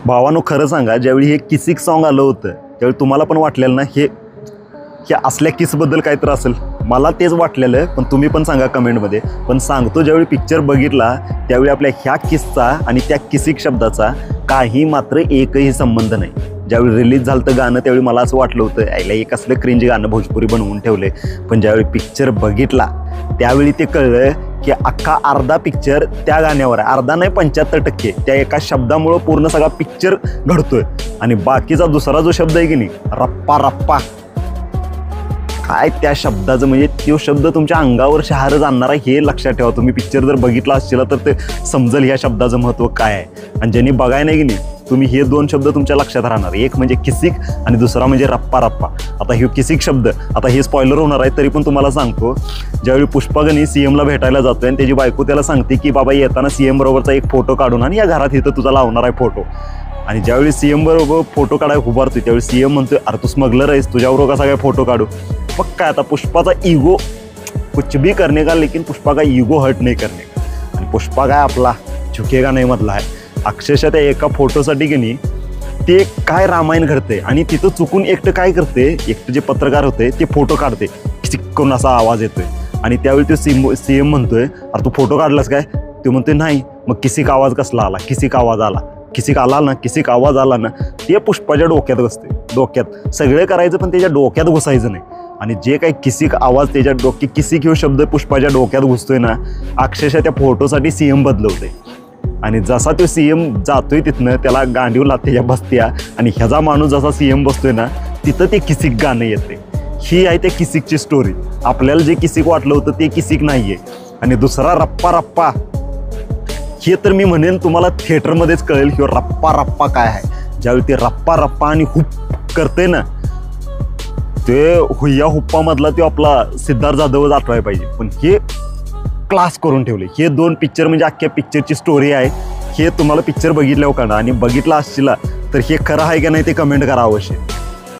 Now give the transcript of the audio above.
भावानो खरं सांगा, ज्यावेळी हे किसिक सॉन्ग आलं होतं त्यावेळी तुम्हाला पण वाटलेलं ना हे असल्या किसबद्दल काहीतरी असेल? मला तेच वाटलेलं, पण तुम्ही पण सांगा कमेंटमध्ये. पण सांगतो, ज्यावेळी पिक्चर बघितला त्यावेळी आपल्या ह्या किसचा आणि त्या किसिक शब्दाचा काही मात्र एकही संबंध नाही. ज्यावेळी रिलीज झालं तर गाणं त्यावेळी मला असं वाटलं होतं यायला एक असलं क्रिंज गाणं भोजपुरी बनवून ठेवले. पण ज्यावेळी पिक्चर बघितला त्यावेळी ते कळलं की अख्खा अर्धा पिक्चर त्या गाण्यावर आहे. अर्धा नाही, 75% त्या एका शब्दामुळं पूर्ण सगळा पिक्चर घडतोय. आणि बाकीचा दुसरा जो शब्द आहे की नाही, रप्पा रप्पा, काय त्या शब्दाचं, म्हणजे तो शब्द तुमच्या अंगावर शहारच आणणार आहे हे लक्षात ठेवा. तुम्ही पिक्चर जर बघितला असशील तर ते समजेल ह्या शब्दाचं महत्त्व काय आहे. आणि ज्यांनी बघाय नाही की नाही, तुम्ही हे दोन शब्द तुमच्या लक्षात राहणार. एक म्हणजे किसिक आणि दुसरा म्हणजे रप्पा रप्पा. आता हे किसिक शब्द, आता हे स्पॉइलर होणार आहे तरी पण तुम्हाला सांगतो. ज्यावेळी पुष्पागनी सीएमला भेटायला जातोय आणि त्याची बायको त्याला सांगते की बाबा येताना सीएम बरोबरचा एक फोटो काढून आणि या घरात इथं तुझा लावणार आहे फोटो. आणि ज्यावेळी सीएम बरोबर फोटो काढायला उभारतोय त्यावेळी सीएम म्हणतोय अरे तू स्मगलर आहेस, तुझ्याबरोबर कसा काय फोटो काढू. मग काय आता पुष्पाचा इगो कुछ भी करने का, लेकिन पुष्पा का इगो हर्ट नाही करने का. आणि पुष्पा काय आपला झुकेगा नाही मधला आहे. अक्षरशः त्या एका फोटोसाठी की नाही ते काय रामायण घडते. आणि तिथं चुकून एकटं काय करते, एकटं जे पत्रकार होते ते फोटो काढते, चिक्कून असा आवाज येतोय. आणि त्यावेळी तो सीएम म्हणतोय अरे तू फोटो काढलास काय. तो म्हणतोय नाही. मग किसिक आवाज कसला आला, किसिक आवाज आला, किसिक आला ना, किसिक आवाज आला ना. ते पुष्पाच्या डोक्यात बसते. डोक्यात सगळे करायचं पण त्याच्या डोक्यात घुसायचं नाही. आणि जे काही किसिक आवाज त्याच्या किसिक ह्यो शब्द पुष्पाच्या डोक्यात घुसतोय ना, अक्षरशः त्या फोटोसाठी सीएम बदलवते. आणि जसा तो सीएम जातोय तिथनं त्याला गांडीवला त्याच्या बसत्या. आणि ह्याचा माणूस जसा सीएम बसतोय ना तिथं ते किसिक गाणं येते. ही आहे त्या किसिकची स्टोरी. आपल्याला जे किसिक वाटलं होतं ते किसिक नाहीये. आणि दुसरा रप्पा रप्पा, हे तर मी म्हणेन तुम्हाला थिएटरमध्येच कळेल की रप्पा रप्पा काय आहे. ज्यावेळी ते रप्पा रप्पा आणि हुप करते ना, ते हुय्या हुप्पामधला तो आपला सिद्धार्थ जाधवच आठवायला पाहिजे. पण हे क्लास करून ठेवले. हे दोन पिक्चर म्हणजे अख्ख्या पिक्चरची स्टोरी आहे. हे तुम्हाला पिक्चर बघितल्यावर कळणार. आणि बघितला असशील तर हे खरं आहे का नाही ते कमेंट करा अवश्य.